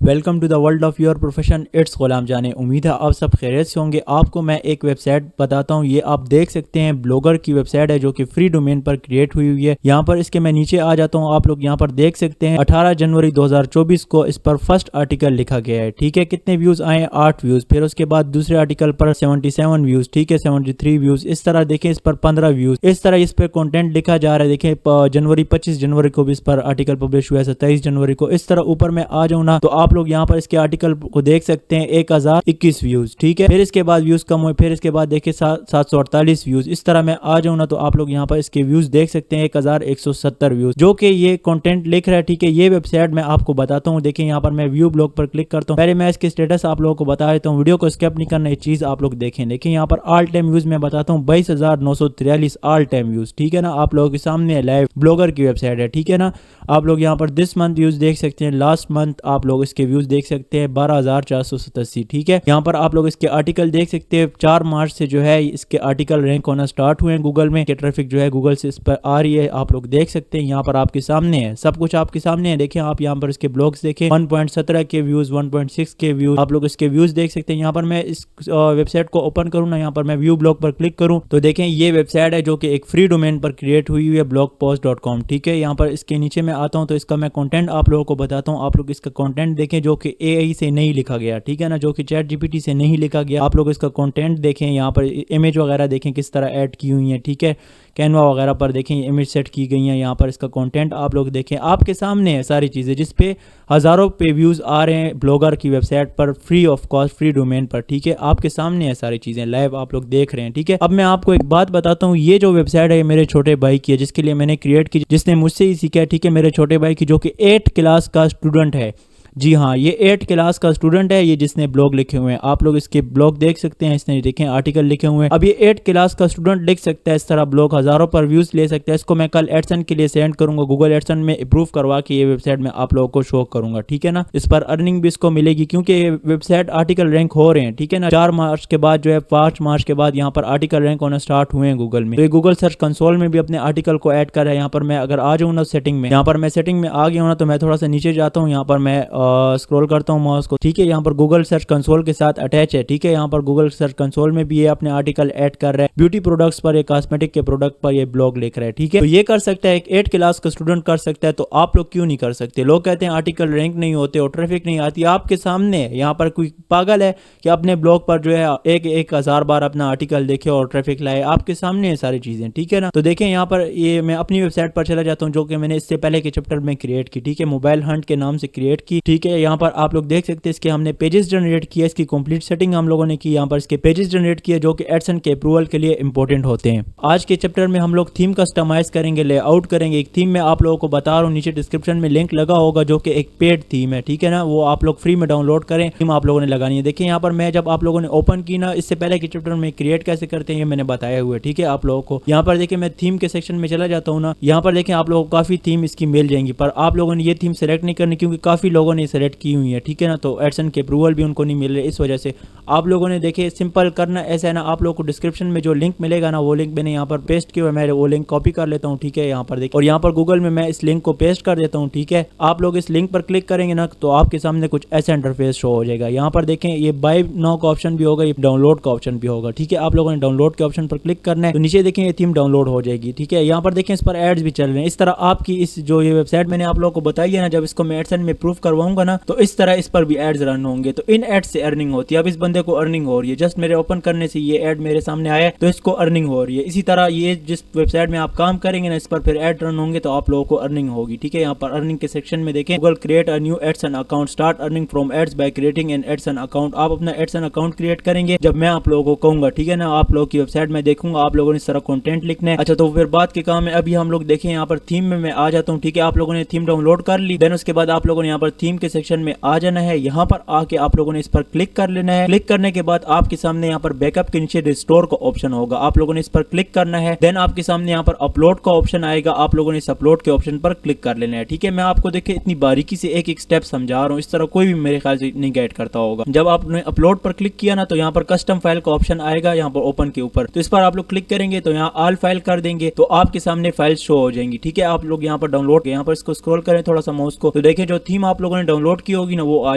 Welcome to the world of your profession. It's गुलाम जाने। उम्मीद है आप सब खैरियत से होंगे। आपको मैं एक वेबसाइट बताता हूँ, ये आप देख सकते हैं ब्लॉगर की वेबसाइट है जो कि फ्री डोमेन पर क्रिएट हुई है। यहाँ पर इसके मैं नीचे आ जाता हूँ, आप लोग यहाँ पर देख सकते हैं 18 जनवरी 2024 को इस पर फर्स्ट आर्टिकल लिखा गया है। ठीक है, कितने व्यूज आए? 8 व्यूज। फिर उसके बाद दूसरे आर्टिकल पर 77 व्यूज। ठीक है, 73 व्यूज। इस तरह देखें इस पर 15 व्यूज। इस तरह इस पर कंटेंट लिखा जा रहा है। देखें 25 जनवरी को भी इस पर आर्टिकल पब्लिश हुआ है, 27 जनवरी को। इस तरह ऊपर में आ जाऊँ ना तो आप लोग यहाँ पर इसके आर्टिकल को देख सकते हैं 1021 व्यूज। ठीक है, फिर इसके बाद व्यूज कम हुए, फिर इसके बाद देखिए 748 व्यूज। इस तरह मैं आ जाऊँ ना तो आप लोग यहाँ पर इसके व्यूज देख सकते हैं 1170 व्यूज, जो कि ये कंटेंट लिख रहा है। ठीक है, ये वेबसाइट मैं आपको बताता हूँ। देखिए यहाँ पर मैं व्यू ब्लॉग पर क्लिक करता हूँ। पहले मैं इसके स्टेटस आप लोगों को बता देता हूँ, वीडियो को स्किप नहीं करना, ये चीज आप लोग देखें। देखिए यहाँ पर ऑल टाइम व्यूज मैं बताता हूँ 22,943 ऑल टाइम व्यूज। ठीक है ना, आप लोगों के सामने लाइव ब्लॉगर की वेबसाइट है। ठीक है ना, आप लोग यहाँ पर दिस मंथ व्यूज देख सकते हैं, लास्ट मंथ आप लोग इसके व्यूज देख सकते हैं 12,487। ठीक है, यहाँ पर आप लोग इसके आर्टिकल देख सकते हैं। 4 मार्च से जो है इसके आर्टिकल रैंक होना स्टार्ट हुए हैं गूगल में, ट्रैफिक जो है गूगल से इस पर आ रही है। आप लोग देख सकते हैं, यहाँ पर आपके सामने है, सब कुछ आपके सामने है। देखिए आप यहाँ पर इसके ब्लॉग्स देखें, 1.17 के व्यूज, 1.6 के व्यूज, आप लोग इसके व्यूज देख सकते हैं। यहाँ पर मैं इस वेबसाइट को ओपन करूँ ना, यहाँ पर मैं व्यू ब्लॉग पर क्लिक करूँ तो देखें ये वेबसाइट है जो कि एक फ्री डोमेन पर क्रिएट हुई है, blogpost.com। ठीक है, यहाँ पर इसके नीचे मैं आता हूँ तो इसका मैं कंटेंट आप लोगों को बताता हूँ। आप लोग इसका कंटेंट देखें जो कि एआई से नहीं लिखा गया। ठीक है ना, जो कि चैट जीपीटी से नहीं लिखा गया। आप लोग इसका कंटेंट देखें, यहाँ पर इमेज वगैरह देखें किस तरह ऐड की हुई है। ठीक है, कैनवा वगैरह पर देखें इमेज सेट की गई हैं। यहाँ पर इसका कंटेंट आप लोग देखें, आपके सामने है सारी चीज़ें, जिस पे हज़ारों पे व्यूज़ आ रहे हैं ब्लॉगर की वेबसाइट पर free of cost, free domain पर। ठीक है, आपके सामने है सारी चीज़ें, लाइव आप लोग देख रहे हैं। ठीक है, अब मैं आपको एक बात बताता हूँ, ये जो वेबसाइट है मेरे छोटे भाई की है, जिसके लिए मैंने क्रिएट की, जिसने मुझसे ही सीखा है। ठीक है, मेरे छोटे भाई की, जो कि 8th क्लास का स्टूडेंट है। जी हाँ, ये 8th क्लास का स्टूडेंट है, ये जिसने ब्लॉग लिखे हुए हैं। आप लोग इसके ब्लॉग देख सकते हैं, इसने देखें आर्टिकल लिखे हुए हैं। अब ये 8th क्लास का स्टूडेंट लिख सकता है इस तरह ब्लॉग, हजारों पर व्यूज ले सकता है। इसको मैं कल एडसन के लिए सेंड करूंगा, गूगल एडसन में अप्रूव करवा के ये वेबसाइट में आप लोगों को शो करूंगा। ठीक है ना, इस पर अर्निंग भी इसको मिलेगी क्योंकि ये वेबसाइट आर्टिकल रैंक हो रहे हैं। ठीक है ना, 4 मार्च के बाद जो है 5 मार्च के बाद यहाँ पर आर्टिकल रैंक होना स्टार्ट हुए हैं गूगल में। तो ये गूगल सर्च कंसोल में भी अपने आर्टिकल को ऐड कर रहा है। यहाँ पर मैं अगर आ जाऊँ ना सेटिंग में, यहाँ पर मैं सेटिंग में आ गया हूँ ना तो मैं थोड़ा सा नीचे जाता हूँ, यहाँ पर मैं स्क्रॉल करता हूँ माउस को। ठीक है, यहाँ पर गूगल सर्च कंसोल के साथ अटैच है। ठीक है, यहाँ पर गूगल सर्च कंसोल में भी ये अपने आर्टिकल ऐड कर रहा है। ब्यूटी प्रोडक्ट्स पर या कॉस्मेटिक के प्रोडक्ट पर ये ब्लॉग लिख रहा है। ठीक है, तो ये कर सकता है, एक 8th क्लास का स्टूडेंट कर सकता है, तो आप लोग क्यों नहीं कर सकते? लोग कहते हैं आर्टिकल रैंक नहीं होते और ट्रैफिक नहीं आती। आपके सामने है, यहाँ पर कोई पागल है कि अपने ब्लॉग पर जो है एक हजार बार अपना आर्टिकल देखे और ट्रैफिक लाए? आपके सामने है सारी चीजें। ठीक है ना, तो देखें यहाँ पर ये मैं अपनी वेबसाइट पर चला जाता हूँ जो कि मैंने इससे पहले के चैप्टर में क्रिएट की। ठीक है, मोबाइल हंट के नाम से क्रिएट की। ठीक है, यहाँ पर आप लोग देख सकते हैं इसके हमने पेजेस जनरेट किया, इसकी कंप्लीट सेटिंग हम लोगों ने की। यहाँ पर इसके पेजेस जनरेट किए जो कि एडसन के अप्रूवल के लिए इंपॉर्टेंट होते हैं। आज के चैप्टर में हम लोग थीम कस्टमाइज करेंगे, लेआउट करेंगे। एक थीम में आप लोगों को बता रहा हूँ, नीचे डिस्क्रिप्शन में लिंक लगा होगा जो कि एक पेड थीम है। ठीक है ना, वो आप लोग फ्री में डाउनलोड करें, थीम आप लोगों ने लगानी है। देखिए यहाँ पर मैं जब आप लोगों ने ओपन की ना, इससे पहले के चैप्टर में क्रिएट कैसे करते हैं ये मैंने बताया हुआ है। ठीक है, आप लोगों को यहाँ पर देखिए मैं थीम के सेक्शन में चला जाता हूँ ना, यहाँ पर देखें आप लोगों को काफी थीम इसकी मिल जाएंगी, पर आप लोगों ने ये थीम सेलेक्ट नहीं करनी क्योंकि काफी लोगों ने सेलेक्ट की हुई है। ठीक है ना, तो एडसन के अप्रूवल भी उनको नहीं मिल रहे, इस वजह से आप लोगों ने देखे सिंपल करना ऐसा है ना, आप लोगों को डिस्क्रिप्शन में जो लिंक मिलेगा ना, वो लिंक मैंने यहाँ पर पेस्ट किया है, मैं वो लिंक कॉपी कर लेता हूँ। ठीक है, यहाँ पर देखिए, और यहाँ पर गूगल में मैं इस लिंक को पेस्ट कर देता हूँ। ठीक है, आप लोग इस लिंक पर क्लिक करेंगे ना तो आपके सामने कुछ ऐसा इंटरफेस शो हो जाएगा। यहाँ पर देखें ये बाय नाउ का ऑप्शन भी होगा, ये डाउनलोड का ऑप्शन भी होगा। ठीक है, आप लोगों ने डाउनलोड के ऑप्शन पर क्लिक करना है तो नीचे देखें ये थीम डाउनलोड हो जाएगी। ठीक है, यहाँ पर देखें इस पर एड्स भी चल रहे हैं। इस तरह आपकी इस जो ये वेबसाइट मैंने आप लोगों को बताई है ना, जब इसको मैं एडसन में प्रूव करवाऊंगा ना तो इस तरह इस पर भी एड्स रन होंगे, तो इन एड्स से अर्निंग होती है। अब इस बंदे को अर्निंग हो रही है, जस्ट मेरे ओपन करने से ये ऐड मेरे सामने आया तो इसको अर्निंग हो रही है। इसी तरह ये जिस वेबसाइट में आप काम करेंगे ना, इस पर फिर ऐड रन होंगे तो आप लोगों को अर्निंग होगी। ठीक है, यहाँ पर अर्निंग के सेक्शन में देखें, Google create a new AdSense account, start earning from ads by creating an AdSense account. आप अपना एडसन अकाउंट क्रिएट करेंगे जब मैं आप लोगों को कहूंगा। ठीक है ना, आप लोगों की वेबसाइट में देखूंगा, आप लोगों ने इस तरह कंटेंट लिखना है। अच्छा, तो फिर बात के काम है, अभी हम लोग देखें यहाँ पर थीम में मैं आ जाता हूँ। ठीक है, आप लोगों ने थीम डाउनलोड कर ली, देन उसके बाद आप लोगों ने यहाँ पर थीम के सेक्शन में आ जाना है। यहाँ पर आके आप लोगों ने इस पर क्लिक कर लेना है। क्लिक करने के बाद आपके सामने यहाँ पर बैकअप के नीचे रिस्टोर का ऑप्शन होगा, आप लोगों ने इस पर क्लिक करना है। देन आपके सामने यहाँ पर अपलोड का ऑप्शन आएगा, आप लोगों ने इस अपलोड के ऑप्शन पर क्लिक कर लेना है। ठीक है, मैं आपको देखिए इतनी बारीकी से एक एक स्टेप समझा रहा हूँ, इस तरह कोई भी मेरे ख्याल से नहीं गाइड करता होगा। जब आपने अपलोड पर क्लिक किया ना तो यहाँ पर कस्टम फाइल का ऑप्शन आएगा, यहाँ पर ओपन के ऊपर, तो इस पर आप लोग क्लिक करेंगे तो यहाँ ऑल फाइल कर देंगे तो आपके सामने फाइल शो हो जाएंगी। ठीक है, आप लोग यहाँ पर डाउनलोड, यहाँ पर इसको स्क्रॉल करें थोड़ा सा माउस को, तो देखिए जो थीम आप लोगों ने डाउनलोड की होगी ना वो आ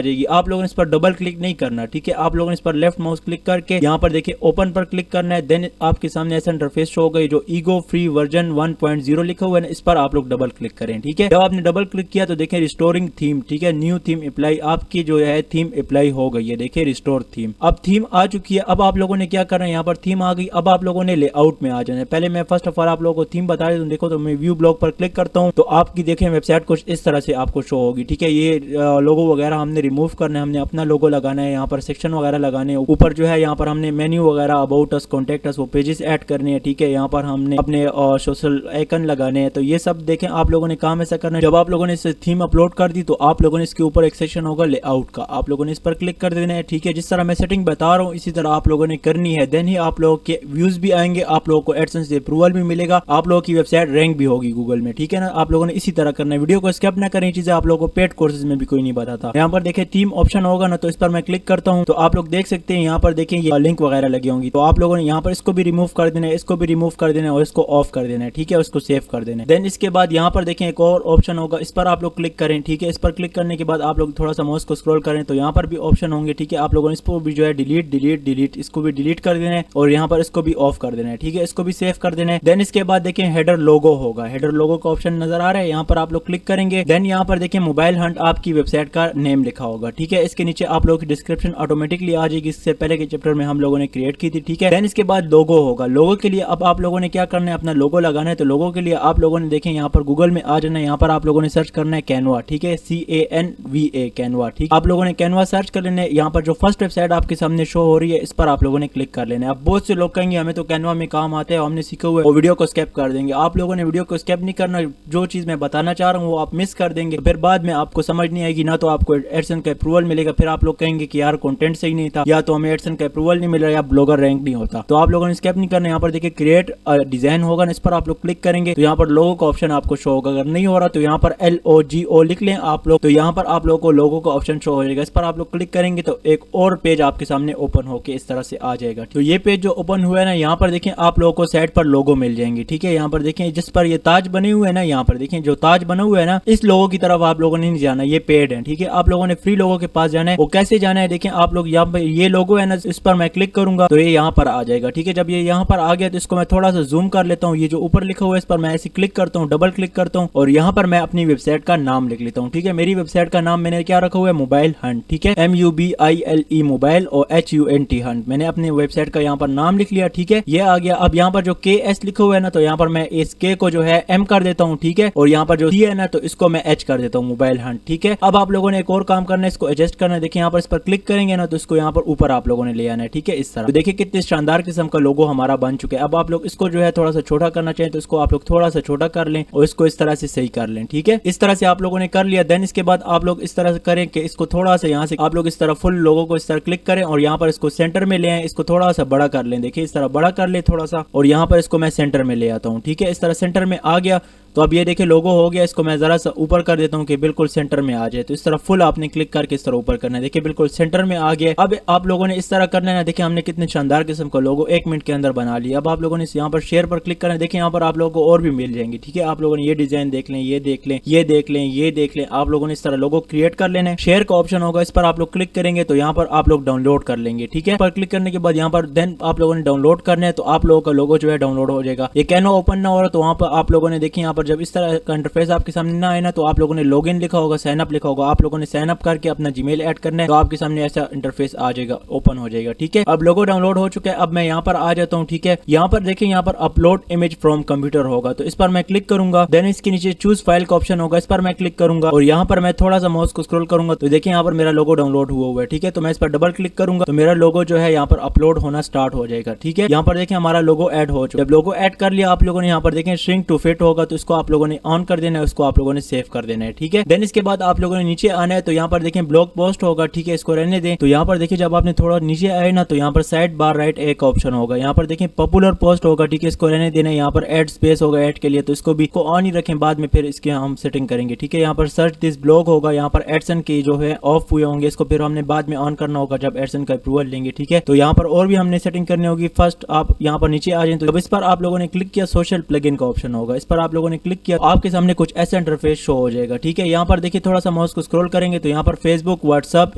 जाएगी। आप लोगों ने इस पर डबल क्लिक नहीं करना, ठीक है। आप लोगों ने इस पर लेफ्ट माउस क्लिक करके यहाँ पर देखिए ओपन पर क्लिक करना है। देन आपके सामने ऐसा इंटरफेस शो होगा, जो ईगो फ्री वर्जन 1.0 लिखा हुआ है ना, इस पर आप लोग डबल क्लिक करें, ठीक है। जब आपने डबल क्लिक किया तो देखें रिस्टोरिंग थीम, ठीक है, न्यू थीम अप्लाई, आपकी जो है थीम अप्लाई हो गई है। देखिए रिस्टोर थीम, अब थीम आ चुकी है। अब आप लोगों ने क्या करना है, यहाँ पर थीम आ गई। अब आप लोगों ने लेआउट में आ जाना है। पहले मैं फर्स्ट ऑफ ऑल आप लोगों को थीम बता दूं। देखो तो मैं व्यू ब्लॉग पर क्लिक करता हूँ तो आपकी देखें वेबसाइट कुछ इस तरह से आपको शो होगी, ठीक है। ये लोगो वगैरह हमने रिमूव करना है, हमने अपना लोगो लगाना है, यहाँ पर सेक्शन वगैरह लगाने हैं। ऊपर जो है यहाँ पर हमने मेन्यू वगैरह, अबाउट अस, कॉन्टेक्ट अस, वो पेजेस ऐड करने हैं, ठीक है। यहाँ पर हमने अपने सोशल आइकन लगाने हैं। तो ये सब देखें आप लोगों ने काम ऐसा करना है। जब आप लोगों ने इस थीम अपलोड कर दी तो आप लोगों ने इसके ऊपर एक सेक्शन होगा लेआउट का, आप लोगों ने इस पर क्लिक कर देना है, ठीक है। जिस तरह मैं सेटिंग बता रहा हूँ इसी तरह आप लोगों ने करनी है। देन ही आप लोगों के व्यूज भी आएंगे, आप लोगों को एडसेंस से अप्रूवल भी मिलेगा, आप लोगों की वेबसाइट रैंक भी होगी गूगल में, ठीक है ना। आप लोगों ने इसी तरह करना है। वीडियो को स्किप ना करें, चीजें आप लोगों को पेड कोर्सेज में भी कोई नहीं बताता। यहाँ पर देखें थीम ऑप्शन होगा ना, तो इस पर मैं क्लिक करता हूँ तो आप लोग देख सकते हैं यहाँ पर देखें ये लिंक वगैरह लगी होंगी। तो आप लोगों ने यहाँ पर इसको भी रिमूव कर देना है, इसको भी रिमूव कर देना है और इसको ऑफ कर देना है, ठीक है। उसको सेव कर देना है। देन इसके बाद यहाँ पर देखें एक और ऑप्शन होगा, इस पर आप लोग क्लिक करें, ठीक है। इस पर क्लिक करने के बाद आप लोग थोड़ा सा माउस को स्क्रॉल करें तो यहाँ पर भी ऑप्शन होंगे, ठीक है। आप लोगों ने इसको भी जो है डिलीट डिलीट डिलीट, इसको भी डिलीट कर देना है और यहाँ पर इसको भी ऑफ कर देना है, ठीक है। इसको भी सेव कर देना है। देन इसके बाद देखें हेडर लोगो होगा, हेडर लोगो का ऑप्शन नजर आ रहा है, यहाँ पर आप लोग क्लिक करेंगे। देन यहाँ पर देखें मोबाइल हंट आपकी वेबसाइट का नेम लिखा होगा, ठीक है। इसके नीचे आप लोगों की डिस्क्रिप्शन ऑटोमेटिकली आ जाएगी, इससे पहले के चैप्टर में हम लोगों ने क्रिएट की थी, ठीक है। देन इसके बाद लोगो होगा। लोगो के लिए अब आप लोगों ने क्या करना है, अपना लोगो लगाना है। तो लोगो के लिए आप लोगों ने देखें यहाँ पर गूगल में आ जाना है, यहाँ पर आप लोगों ने सर्च करना है कैनवा, ठीक है, CANVA कैनवा, ठीक। आप लोगों ने कैनवा सर्च कर लेना है। यहाँ पर जो फर्स्ट वेबसाइट आपके सामने शो हो रही है इस पर आप लोगों ने क्लिक कर लेना है। अब बहुत से लोग कहेंगे हमें तो कैनवा में काम आता है, हमने सीखा हुआ है, वो वीडियो को स्किप कर देंगे। आप लोगों ने वीडियो को स्किप नहीं करना, जो चीज मैं बताना चाह रहा हूँ वो आप मिस कर देंगे, फिर बाद में आपको समझ नहीं आएगी, ना तो आपको एडसेंस का अप्रूवल मिलेगा, फिर आप लोग कहेंगे कि यार कंटेंट सही नहीं था, या तो हमें एडसेंस का अप्रूवल नहीं मिल रहा, या ब्लॉगर रैंक नहीं होता। तो आप लोगों ने स्किप नहीं करना। यहाँ पर देखिए क्रिएट डिजाइन होगा ना, इस पर आप लोग क्लिक करेंगे तो यहाँ पर लोगो का ऑप्शन आपको शो होगा। अगर नहीं हो रहा तो यहाँ पर LOGO लिख लें आप लोग, तो यहाँ पर आप लोगों को लोगो का ऑप्शन शो हो जाएगा। इस पर आप लोग क्लिक करेंगे तो एक और पेज आपके सामने ओपन होके इस तरह से आ जाएगा। तो ये पेज जो ओपन हुआ है ना, यहाँ पर देखें आप लोगों को साइड पर लोगो मिल जाएंगे, ठीक है। यहाँ पर देखें जिस पर ये ताज बने हुए है ना, यहाँ पर देखें जो ताज बना हुआ है ना, इस लोगो की तरफ आप लोगों ने नहीं जाना, ये पेड है, ठीक है। आप लोगों ने फ्री लोगो के पास जाना है। वो कैसे जाना है देखें आप लोग, यहाँ पर ये लोगो है ना, इस पर मैं क्लिक करूंगा तो ये यहाँ पर आ जाएगा, ठीक है। जब ये यहाँ पर आ गया तो इसको मैं थोड़ा सा जूम कर लेता हूँ। ये जो ऊपर लिखा हुआ है इस पर मैं ऐसे क्लिक करता हूँ, डबल क्लिक करता हूँ और यहाँ पर मैं अपनी वेबसाइट का नाम लिख लेता हूँ, ठीक है। मेरी वेबसाइट का नाम मैंने क्या रखा हुआ है, मोबाइल हंट, ठीक है, MUBILE मोबाइल और HUNT हंट। मैंने अपनी वेबसाइट का यहाँ पर नाम लिख लिया, ठीक है। ये आ गया। अब यहाँ पर जो KS लिखा हुआ है ना, तो यहाँ पर मैं इस K को जो है M कर देता हूँ, ठीक है। और यहाँ पर जो C है ना, तो इसको मैं H कर देता हूँ, मोबाइल हंट, ठीक है। अब आप लोगों ने एक और काम करना है, इसको एडजस्ट करना है। देखिए यहाँ पर इस पर क्लिक करेंगे ना, तो इसको यहाँ पर ऊपर आप लोगों ने ले आना है, ठीक है, इस तरह। तो देखिए कितने शानदार किस्म का लोगो हमारा बन चुका है। अब आप लोग इसको जो है थोड़ा सा छोटा करना चाहें तो इसको आप लोग थोड़ा सा छोटा कर लें और इसको इस तरह से सही कर लें, ठीक है। इस तरह से आप लोगों ने कर लिया। देन इसके बाद आप लोग इस तरह से करें कि इसको थोड़ा सा यहाँ से आप लोग इस तरह फुल लोगो को इस तरह क्लिक करें और यहाँ पर इसको सेंटर में ले आए, इसको थोड़ा सा बड़ा कर लें। देखिए इस तरह बड़ा कर ले थोड़ा सा और यहाँ पर इसको मैं सेंटर में ले आता हूँ, ठीक है। इस तरह सेंटर में आ गया। तो अब ये देखिए लोगो हो गया। इसको मैं जरा सा ऊपर कर देता हूँ कि बिल्कुल सेंटर में आ जाए। तो इस तरह फुल आपने क्लिक करके इस तरह ऊपर करना है। देखिए बिल्कुल सेंटर में आ गया। अब आप लोगों ने इस तरह करना है ना। देखिए हमने कितने शानदार किस्म का लोगो 1 मिनट के अंदर बना लिया। अब आप लोगों ने यहाँ पर शेयर पर क्लिक करना है। देखिए यहाँ पर आप लोगों को और भी मिल जाएंगे, ठीक है। आप लोगों ने ये डिजाइन देख लें, ये देख लें, ये देख लें, ये देख लें। आप लोगों ने इस तरह लोगो क्रिएट कर लेना है। शेयर का ऑप्शन होगा, इस पर आप लोग क्लिक करेंगे तो यहाँ पर आप लोग डाउनलोड कर लेंगे, ठीक है। पर क्लिक करने के बाद यहाँ पर देन आप लोगों ने डाउनलोड करना है तो आप लोगों का लोगो जो है डाउनलोड हो जाएगा। ये कैनो ओपन ना हो रहा तो वहाँ पर आप लोगों ने देखिए यहाँ पर जब इस तरह का इंटरफेस आपके सामने ना आए ना तो आप लोगों ने लॉगिन लिखा होगा, साइन अप लिखा होगा। आप लोगों ने साइन अप करके अपना जीमेल ऐड करना है तो आपके सामने ऐसा इंटरफेस आ जाएगा, ओपन हो जाएगा, ठीक है। अब लोगो डाउनलोड हो चुका है। अब मैं यहाँ पर आ जाता हूँ, ठीक है। यहाँ पर देखिए यहाँ पर अपलोड इमेज फ्रॉम कंप्यूटर होगा तो इस पर मैं क्लिक करूंगा। देन इसके नीचे चूज फाइल का ऑप्शन होगा, इस पर मैं क्लिक करूंगा और यहाँ पर मैं थोड़ा सा माउस को स्क्रॉल करूंगा तो देखिए यहाँ पर मेरा लोगो डाउनलोड हुआ है, ठीक है। तो मैं इस पर डबल क्लिक करूंगा तो मेरा लोगो जो है यहाँ पर अपलोड होना स्टार्ट हो जाएगा, ठीक है। यहाँ पर देखिए हमारा लोगो ऐड हो चुका है। जब लोगो ऐड कर लिया आप लोगों ने यहाँ पर देखें श्रिंक टू फिट होगा तो इसको आप लोगों ने ऑन कर देना है, उसको आप लोगों ने सेव कर देना है, ठीक है। देन इसके बाद आप लोगों ने नीचे आना है तो यहाँ पर देखें ब्लॉग पोस्ट होगा, ठीक है। इसको रहने दें। तो यहाँ पर देखिए जब आपने थोड़ा नीचे आए ना तो यहाँ पर साइड बार राइट एक ऑप्शन होगा, यहाँ पर देखें पॉपुलर पोस्ट होगा, ठीक है। इसको रहने देना है। यहाँ पर ऐड स्पेस होगा ऐड के लिए तो इसको भी को ऑन ही रखें, बाद में फिर इसके हम सेटिंग करेंगे, ठीक है। यहाँ पर सर्च दिस ब्लॉग होगा, यहाँ पर एडसन के जो है ऑफ हुए होंगे, इसको फिर हमने बाद में ऑन करना होगा जब एडसन का अप्रूवल लेंगे, ठीक है। तो यहाँ पर और भी हमने सेटिंग करनी होगी। फर्स्ट आप यहाँ पर नीचे आ जाए तो जब इस पर आप लोगों ने क्लिक किया सोशल प्लगइन का ऑप्शन होगा, इस पर आप लोगों ने क्लिक किया, आपके सामने कुछ ऐसा इंटरफेस शो हो जाएगा। ठीक है, यहाँ पर देखिए थोड़ा सा माउस को स्क्रॉल करेंगे तो यहाँ पर फेसबुक, व्हाट्सअप,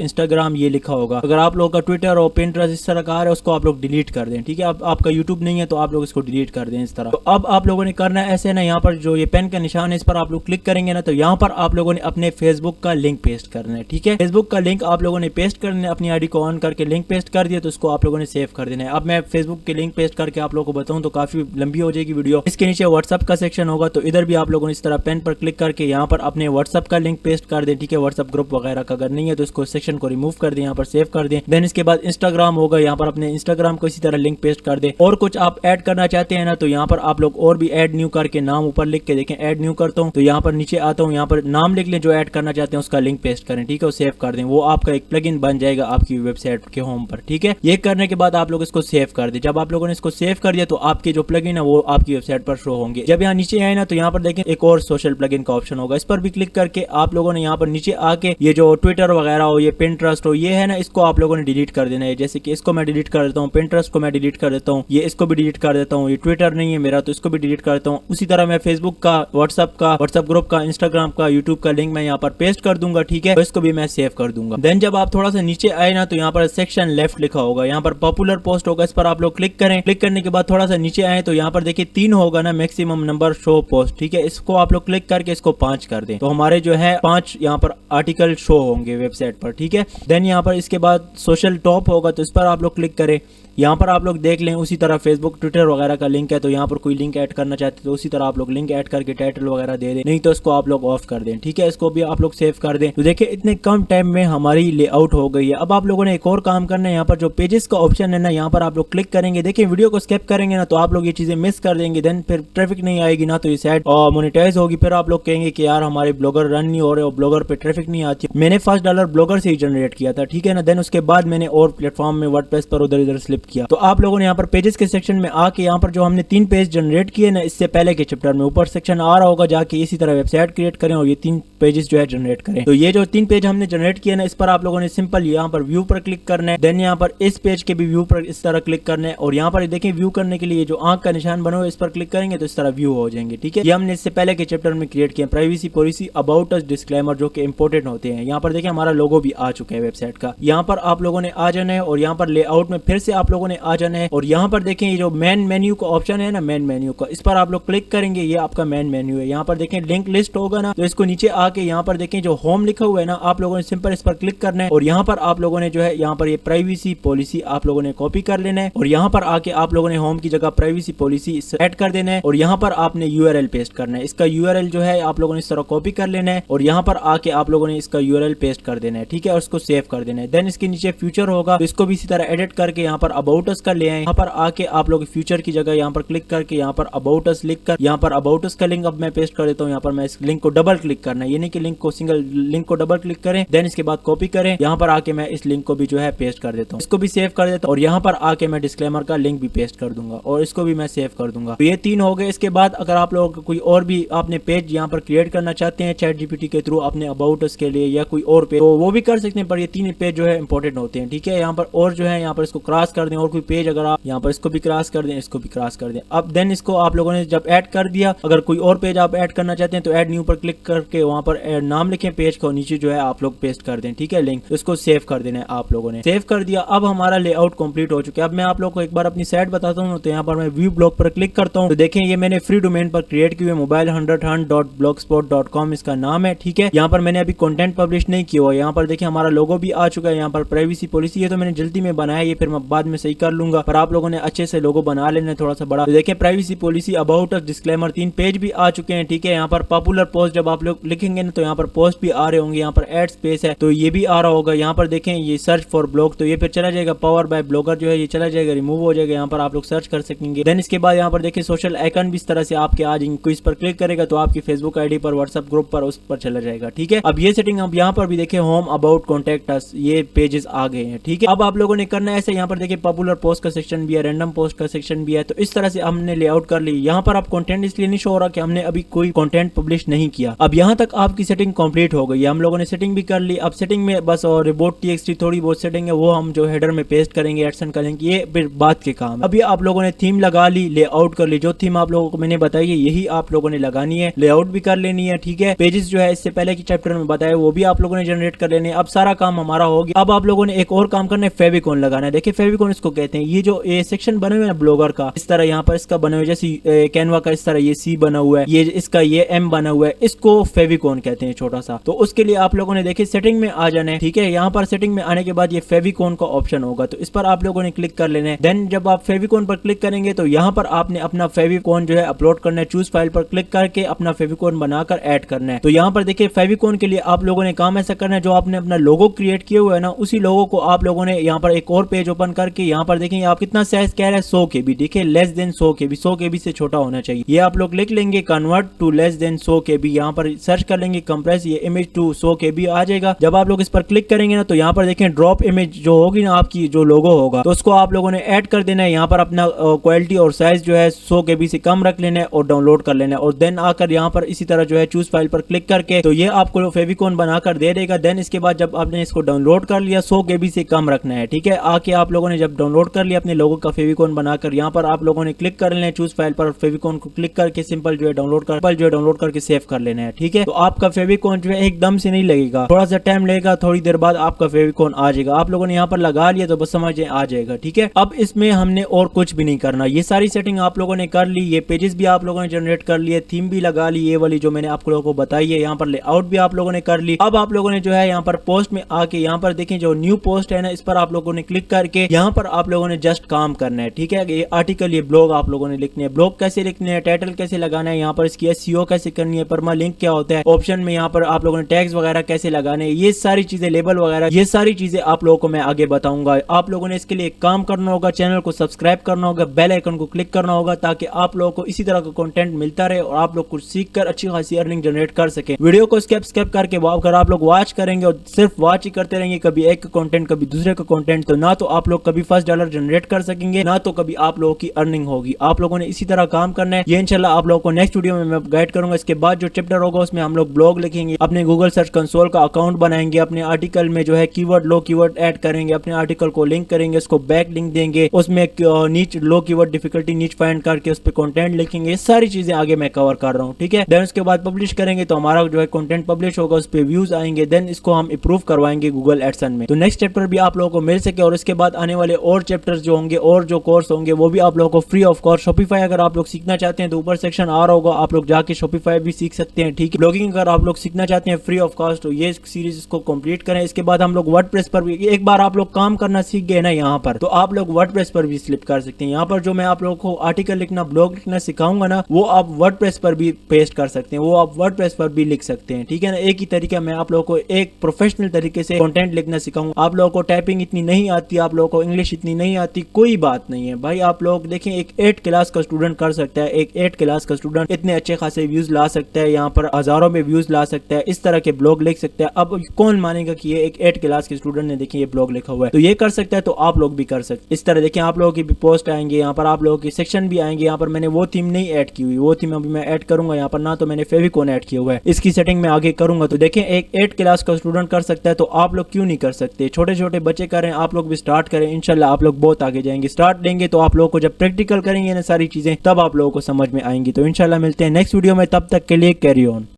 इंस्टाग्राम ये लिखा होगा। अगर आप लोगों का ट्विटर और पिंटरेस्ट इस तरह का आ रहा है उसको आप लोग डिलीट कर दें। ठीक है, अब आपका यूट्यूब नहीं है तो आप लोग इसको डिलीट कर दें इस तरह। तो अब आप लोगों ने करना है ऐसे ना, यहाँ पर जो ये पेन का निशान है इस पर आप लोग क्लिक करेंगे ना, तो यहाँ पर आप लोगों ने अपने फेसबुक का लिंक पेस्ट करना है। ठीक है, फेसबुक का लिंक आप लोगों ने पेस्ट करना है, अपनी आईडी को ऑन करके लिंक पेस्ट कर दिया तो इसको आप लोगों ने सेव कर देना है। अब मैं फेसबुक के लिंक पेस्ट करके आप लोगों को बताऊं तो काफी लंबी हो जाएगी वीडियो। इसके नीचे व्हाट्सअप का सेक्शन होगा तो इधर भी आप लोगों ने इस तरह पेन पर क्लिक करके यहाँ पर अपने व्हाट्सअप का लिंक पेस्ट कर दें। ठीक है, व्हाट्सअप ग्रुप वगैरह का अगर नहीं है तो इसको सेक्शन को रिमूव कर दें, यहाँ पर सेव कर दें। देन इसके बाद इंस्टाग्राम होगा, यहाँ पर अपने इंस्टाग्राम को इसी तरह लिंक पेस्ट कर दें। और कुछ आप ऐड करना चाहते हैं ना तो यहाँ पर आप लोग और भी ऐड न्यू करके नाम ऊपर लिख के देखें, ऐड न्यू करता हूँ तो यहाँ पर नीचे आता हूँ, यहाँ पर नाम लिख लें जो ऐड करना चाहते हैं उसका लिंक पेस्ट करें। ठीक है, सेव कर दें, वो आपका एक प्लगइन बन जाएगा आपकी वेबसाइट के होम पर। ठीक है, ये करने के बाद आप लोग इसको सेव कर दें। जब आप लोगों ने इसको सेव कर दिया तो आपके जो प्लगइन है वो आपकी वेबसाइट पर शो होंगे। जब यहाँ नीचे आए ना तो यहाँ पर देखें एक और सोशल प्लगइन का ऑप्शन होगा, इस पर भी क्लिक करके आप लोगों ने यहाँ पर नीचे आके ये जो ट्विटर वगैरह हो, ये पिंटरेस्ट हो, ये है ना, इसको आप लोगों ने डिलीट कर देना है। जैसे कि इसको मैं डिलीट कर देता हूँ, पिंटरेस्ट को मैं डिलीट कर देता हूँ, ये इसको भी डिलीट कर देता हूँ, ये ट्विटर नहीं है मेरा तो इसको भी डिलीट कर देता हूँ। उसी तरह मैं फेसबुक का, व्हाट्सएप ग्रुप का, इंस्टाग्राम का, यूट्यूब का लिंक मैं यहाँ पर पेस्ट कर दूंगा। ठीक है, तो इसको भी मैं सेव कर दूंगा। देन जब आप थोड़ा सा नीचे आए ना तो यहाँ पर सेक्शन लेफ्ट लिखा होगा, यहाँ पर पॉपुलर पोस्ट होगा, इस पर आप लोग क्लिक करें। क्लिक करने के बाद थोड़ा सा नीचे आए तो यहाँ पर देखिए 3 होगा ना, मैक्सिमम नंबर शो पोस्ट। ठीक है, इसको आप लोग क्लिक करके इसको 5 कर दें तो हमारे जो है 5 यहाँ पर आर्टिकल शो होंगे वेबसाइट पर। ठीक है, देन यहाँ पर इसके बाद सोशल टॉप होगा तो इस पर आप लोग क्लिक करें। यहाँ पर आप लोग देख लें उसी तरह फेसबुक, ट्विटर वगैरह का लिंक है तो यहाँ पर कोई लिंक ऐड करना चाहते तो उसी तरह आप लोग लिंक ऐड करके टाइटल वगैरह दे दें, नहीं तो इसको आप लोग ऑफ कर दें। ठीक है, इसको भी आप लोग सेव कर दें। तो देखिए इतने कम टाइम में हमारी लेआउट हो गई है। अब आप लोगों ने एक और काम करना है, यहाँ पर जो पेजेस का ऑप्शन है ना, यहाँ पर आप लोग क्लिक करेंगे। देखिए वीडियो को स्किप करेंगे ना तो आप लोग ये चीजें मिस कर देंगे, देन फिर ट्रैफिक नहीं आएगी ना तो ये साइट मोनेटाइज होगी। फिर आप लोग कहेंगे कि यार हमारे ब्लॉगर रन नहीं हो रहे और ब्लॉगर पे ट्रैफिक नहीं आती। मैंने $1 ब्लॉगर से ही जनरेट किया था। ठीक है ना, देन उसके बाद मैंने और प्लेटफॉर्म में वर्डप्रेस पर उधर इधर स्लिप किया। तो आप लोगों ने यहाँ पर पेजेस के सेक्शन में आके यहाँ पर जो हमने 3 पेज जनरेट किए ना इससे पहले के चैप्टर में, ऊपर सेक्शन आ रहा होगा, जाके इसी तरह वेबसाइट क्रिएट करें और ये 3 पेजेस जो है जनरेट करें। तो ये जो 3 पेज हमने जनरेट किए ना इस पर आप लोगों ने सिंपल यहाँ पर व्यू पर क्लिक करना है। देन यहाँ पर इस पेज के भी व्यू पर इस तरह क्लिक करना है और यहाँ पर देखिए व्यू करने के लिए जो आंख का निशान बना हुआ है इस पर क्लिक करेंगे तो इस तरह व्यू हो जाएंगे। ठीक है, ये हमने इससे पहले के चैप्टर में क्रिएट किया। Privacy policy, about us, disclaimer जो कि इंपॉर्टेंट होते हैं। यहाँ पर देखिए हमारा लोगो भी आ चुका है वेबसाइट का। यहाँ पर आप लोगों ने आ जाना है और यहाँ पर लेआउट में फिर से आप लोगों ने आ जाना है और यहाँ पर देखें ये जो मेन मेन्यू का ऑप्शन है ना, मेन मेन्यू का, इस पर आप लोग क्लिक करेंगे, ये आपका मेन मेन्यू है। यहाँ पर देखें लिंक लिस्ट होगा ना तो इसको नीचे आके यहाँ पर देखें जो होम लिखा हुआ है ना, आप लोगों ने सिंपल इस पर क्लिक करना है और यहाँ पर आप लोगों ने जो है यहाँ पर ये प्राइवेसी पॉलिसी आप लोगों ने कॉपी कर लेना है और यहाँ पर आके आप लोगों ने होम की जगह प्राइवेसी पॉलिसी ऐड कर देना है और यहाँ पर आपने यूआरएल पेस्ट करना है। इसका यूआरएल जो है आप लोगों ने इस तरह कॉपी कर लेना है और यहाँ पर आके आप लोगों ने इसका यूआरएल पेस्ट कर देना है। ठीक है, और इसको सेव कर देना है। देन इसके नीचे फ्यूचर होगा तो इसको भी इसी तरह एडिट करके यहाँ पर अबाउट अस का ले आए। यहाँ पर आके आप लोग फ्यूचर की जगह यहाँ पर क्लिक करके यहाँ पर अबाउट अस लिख कर यहाँ पर अबाउट अस का लिंक अब मैं पेस्ट कर देता हूँ। यहाँ पर मैं इस लिंक को डबल क्लिक करना है, ये नहीं कि लिंक को सिंगल लिंक को डबल क्लिक करें, देन इसके बाद कॉपी करें। यहाँ पर आके मैं इस लिंक को भी जो है पेस्ट कर देता हूँ, इसको भी सेव कर देता हूँ और यहाँ पर आके मैं डिस्क्लेमर का लिंक भी पेस्ट कर दूंगा और इसको भी मैं सेव कर दूंगा। तो ये 3 हो गए। इसके बाद अगर आप लोगों को कोई और भी आपने पेज यहाँ पर क्रिएट करना चाहते हैं चैट जीपीटी के थ्रू अपने अबाउट अस के लिए या कोई और पेज, तो वो भी कर सकते हैं, पर ये 3 पेज जो है इंपॉर्टेंट होते हैं। ठीक है, यहाँ पर और जो है यहाँ पर इसको क्रॉस कर दें और कोई पेज अगर आप यहाँ पर इसको भी क्रॉस कर दें, इसको भी क्रॉस कर दें। अब देन इसको आप लोगों ने जब ऐड कर दिया, अगर कोई और पेज आप ऐड करना चाहते हैं तो ऐड न्यू पर क्लिक करके वहां पर नाम लिखें पेज को, नीचे जो है आप लोग पेस्ट कर दें। ठीक है, लिंक, इसको सेव कर देना है। आप लोगों ने सेव कर दिया। अब हमारा लेआउट कंप्लीट हो चुका है। अब मैं आप लोगों को एक बार अपनी साइट बताता हूँ। तो यहाँ पर मैं व्यू ब्लॉग पर क्लिक करता हूँ तो देखें ये मैंने फ्री डोमेन पर क्रिएट की हुई mobile100hunt.blogspot.com इसका नाम है। ठीक है, यहाँ पर मैंने अभी कंटेंट पब्लिश नहीं किया हुआ। यहाँ पर देखिए हमारा लोगो भी आ चुका है। यहाँ पर प्राइवेसी पॉलिसी है तो मैंने जल्दी में बनाया, ये फिर मैं बाद में सही कर लूंगा, पर आप लोगों ने अच्छे से लोगो बना लेना थोड़ा सा बड़ा। तो देखिए privacy policy, about us, disclaimer 3 page भी आ चुके हैं। ठीक है, यहाँ पर पॉपुलर पोस्ट जब आप लोग लिखेंगे ना तो यहाँ पर पोस्ट भी आ रहे होंगे। यहाँ पर एड स्पेस है तो ये भी आ रहा होगा। यहाँ पर देखें ये सर्च फॉर ब्लॉग तो ये फिर चला जाएगा, पावर बाय ब्लॉगर जो है ये चला जाएगा, रिमूव हो जाएगा। यहाँ पर आप लोग सर्च कर सकेंगे। देन इसके बाद यहाँ पर देखिए सोशल आइकन भी इस तरह से आपके आ जाएंगे। कोई इस पर क्लिक करेगा तो आपकी फेसबुक आईडी पर, व्हाट्सएप ग्रुप पर, उस पर चला जाएगा। ठीक है, अब ये सेटिंग अब यहाँ पर भी देखिए होम, अबाउट, कॉन्टेक्ट अस, ये पेजेस आ गए हैं। ठीक है, अब आप लोगों ने करना है ऐसे। यहाँ पर देखिए पॉपुलर पोस्ट का सेक्शन भी है, रैंडम पोस्ट का सेक्शन भी है। तो इस तरह से हमने लेआउट कर ली। यहाँ पर आप कंटेंट इसलिए नहीं शो हो रहा कि हमने अभी कोई कंटेंट पब्लिश नहीं किया। अब यहाँ तक आपकी सेटिंग कंप्लीट हो गई है। हम लोगों ने सेटिंग भी कर ली। अब सेटिंग में बस और रिपोर्ट txt थोड़ी बहुत सेटिंग है वो हम जो हेडर में पेस्ट करेंगे, एडसन करेंगे, ये फिर बात के काम है। अभी आप लोगों ने थीम लगा ली, लेआउट कर ली। जो थीम आप लोगों को मैंने बताई है यही आप लोगों ने लगानी है, लेआउट भी कर लेनी है, ठीक है। पेजेस जो है इससे पहले की चैप्टर में बताया वो भी आप लोगों ने जनरेट कर लेने। अब सारा काम हमारा हो गया। अब आप लोगों ने एक और काम करना है, फेविकॉन लगाना है। देखिए फेविकॉन इसको कहते हैं। ये जो सेक्शन बने हुए हैं ब्लॉगर का, इस तरह यहाँ पर इसका बना हुआ है, जैसे कैनवा का इस तरह ये सी बना हुआ है, ये इसका ये एम बना हुआ है, इसको फेविकॉन कहते हैं छोटा सा। तो उसके लिए आप लोगों ने देखिए सेटिंग में आ जाना है, ठीक है। यहाँ पर सेटिंग में आने के बाद ये फेविकॉन का ऑप्शन होगा, तो इस पर आप लोगों ने क्लिक कर लेना है। देन जब आप फेविकॉन पर क्लिक करेंगे तो यहाँ पर आपने अपना फेविकॉन जो है अपलोड करना है। चूज फाइल पर क्लिक करके अपना फेविकॉन बनाकर ऐड करना है। तो यहाँ पर देखिए फेविकॉन के लिए आप लोगों ने काम ऐसा करना है, जो आपने अपना लोगो क्रिएट किया हुआ है ना, उसी लोगो को आप लोगों ने यहाँ पर एक और पेज ओपन करके यहाँ पर देखेंगे आप कितना साइज कह रहा है 100 KB। देखिए लेस देन 100 KB, 100 KB से छोटा होना चाहिए। ये आप लोग लिख लेंगे convert to less than 100 KB। यहाँ पर सर्च कर लेंगे कंप्रेस ये इमेज टू 100 KB आ जाएगा। जब आप लोग इस पर क्लिक करेंगे ना तो यहाँ पर देखें ड्रॉप इमेज जो होगी ना आपकी जो लोगो होगा, तो उसको आप लोगों ने ऐड कर देना है। यहाँ पर अपना क्वालिटी और साइज जो है 100 KB से कम रख लेना है और डाउनलोड कर लेना है। और देन आकर यहाँ पर इसी तरह जो है चूज फाइल पर क्लिक करके तो ये आपको फेविकॉन बनाकर दे देगा। देन इसके बाद जब आपने इसको डाउनलोड कर लिया 100 KB से कम रखना है, ठीक है। आके आप लोगों ने जब डाउनलोड कर लिया अपने लोगों का फेविकॉन बनाकर, यहाँ पर आप लोगों ने क्लिक कर लेना है चूज फाइल पर, फेविकॉन को क्लिक करके सिंपल जो है डाउनलोड करके सेव कर लेना है, ठीक है। तो आपका फेविकॉन जो है एकदम से नहीं लगेगा, थोड़ा सा टाइम लगेगा, थोड़ी देर बाद आपका फेविकॉन आ जाएगा। आप लोगों ने यहाँ पर लगा लिया तो बस समझ आ जाएगा, ठीक है। अब इसमें हमने और कुछ भी नहीं करना, ये सारी सेटिंग आप लोगों ने कर ली, ये पेजेस भी आप लोगों ने जनरेट कर लिए, थीम भी लगा ली, ये वाली जो मैंने आप लोगों को बताई है। यहाँ पर लेआउट भी आप लोगों ने कर ली। अब आप लोगों ने जो है यहाँ पर पोस्ट में आके यहाँ पर देखें जो न्यू पोस्ट है ना, इस पर आप लोगों ने क्लिक करके यहाँ पर आप लोगों ने जस्ट काम करना है, ठीक है। ये आर्टिकल, ये ब्लॉग आप लोगों ने लिखने हैं। ब्लॉग कैसे लिखने हैं, टाइटल कैसे लगाना है, यहाँ पर इसकी SEO कैसे करनी है, परमा लिंक क्या होता है, ऑप्शन में यहाँ पर आप लोगों ने टैग्स वगैरह कैसे लगाने हैं, ये सारी चीजें, लेबल वगैरह, ये सारी चीजें आप लोगों को मैं आगे बताऊंगा। आप लोगों ने इसके लिए एक काम करना होगा, चैनल को सब्सक्राइब करना होगा, बेल आइकन को क्लिक करना होगा, ताकि आप लोगों को इसी तरह का कंटेंट मिलता रहे और आप लोग कुछ सीख कर अच्छी खासी अर्निंग जनरेट कर सके। वीडियो को स्किप करके अगर आप लोग वॉच करेंगे और सिर्फ वॉच ही करते रहेंगे, कभी एक का कंटेंट कभी दूसरे का कंटेंट, तो ना तो आप लोग कभी $1 जनरेट कर सकेंगे, ना तो कभी आप लोगों की अर्निंग होगी। आप लोगों ने इसी तरह काम करना है। ये इंशाल्लाह आप लोगों को नेक्स्ट वीडियो में मैं गाइड करूंगा। इसके बाद जो चैप्टर होगा उसमें हम लोग ब्लॉग लिखेंगे, अपने गूगल सर्च कंसोल का अकाउंट बनाएंगे, अपने आर्टिकल में जो है कीवर्ड लो कीवर्ड ऐड करेंगे, अपने आर्टिकल को लिंक करेंगे, उसको बैक लिंक देंगे, उसमें नीच लो कीवर्ड डिफिकल्टी नीच फाइंड करके उस पर कंटेंट लिखेंगे। ये सारी चीजें आगे मैं कवर कर रहा हूँ, ठीक है। देन उसके बाद पब्लिश करेंगे तो हमारा जो है कंटेंट पब्लिश होगा, उस पर व्यूज आएंगे, देन इसको हम इंप्रूव करवाएंगे गूगल एडसन में। तो नेक्स्ट चैप्टर भी आप लोगों को मिल सके और इसके बाद आने वाले और चैप्टर्स जो होंगे और जो कोर्स होंगे वो भी आप लोगों को फ्री ऑफ कॉस्ट। शॉपिफाई अगर आप लोग सीखना चाहते हैं तो ऊपर सेक्शन आ रहा होगा, आप लोग जाके शॉपिफाई भी सीख सकते हैं, ठीक है। ब्लॉगिंग अगर आप लोग सीखना चाहते हैं फ्री ऑफ कॉस्ट तो ये सीरीज इसको कंप्लीट करें। इसके बाद हम लोग वर्डप्रेस पर भी, एक बार आप लोग काम करना सीख गए ना यहाँ पर, तो आप लोग वर्डप्रेस पर भी स्लिप कर सकते हैं। यहाँ पर जो मैं आप लोगों को आर्टिकल लिखना, ब्लॉग लिखना सिखाऊंगा ना, वो आप वर्डप्रेस पर भी पेस्ट कर सकते हैं, वो आप वर्डप्रेस पर भी लिख सकते हैं, ठीक है ना। एक ही तरीका मैं आप लोगों को एक प्रोफेशनल तरीके से कंटेंट लिखना सिखाऊंगा। आप लोगों को टाइपिंग इतनी नहीं आती, आप लोगों को इंग्लिश इतनी नहीं आती, कोई बात नहीं है भाई। आप लोग देखें एक 8 क्लास का स्टूडेंट कर सकता है, एक 8 क्लास का स्टूडेंट इतने अच्छे खासे व्यूज ला सकता है, यहाँ पर हजारों में व्यूज ला सकता है, इस तरह के ब्लॉग लिख सकता है। अब कौन मानेगा कि ये एक 8 क्लास के स्टूडेंट ने देखिए ये ब्लॉग लिखा हुआ है, तो ये कर सकता है, तो आप लोग भी कर सकते। इस तरह देखिए आप लोगों की भी पोस्ट आएंगे, यहाँ पर आप लोगों की सेक्शन भी आएंगे। यहाँ पर मैंने वो थीम नहीं ऐड की हुई, वो थीम अभी मैं ऐड करूंगा यहाँ पर, ना तो मैंने फेविकॉन ऐड किया हुआ है, इसकी सेटिंग मैं आगे करूंगा। तो देखें एक 8 क्लास का स्टूडेंट कर सकता है, तो आप लोग क्यों नहीं कर सकते। छोटे छोटे बच्चे करें, आप लोग भी स्टार्ट करें, इंशाल्लाह आप लोग बहुत आगे जाएंगे। स्टार्ट देंगे तो आप लोगों को जब प्रैक्टिकल करेंगे ना सारी चीजें, तब आप लोगों को समझ में आएंगी। तो इंशाल्लाह मिलते हैं नेक्स्ट वीडियो में, तब तक के लिए कैरी ऑन।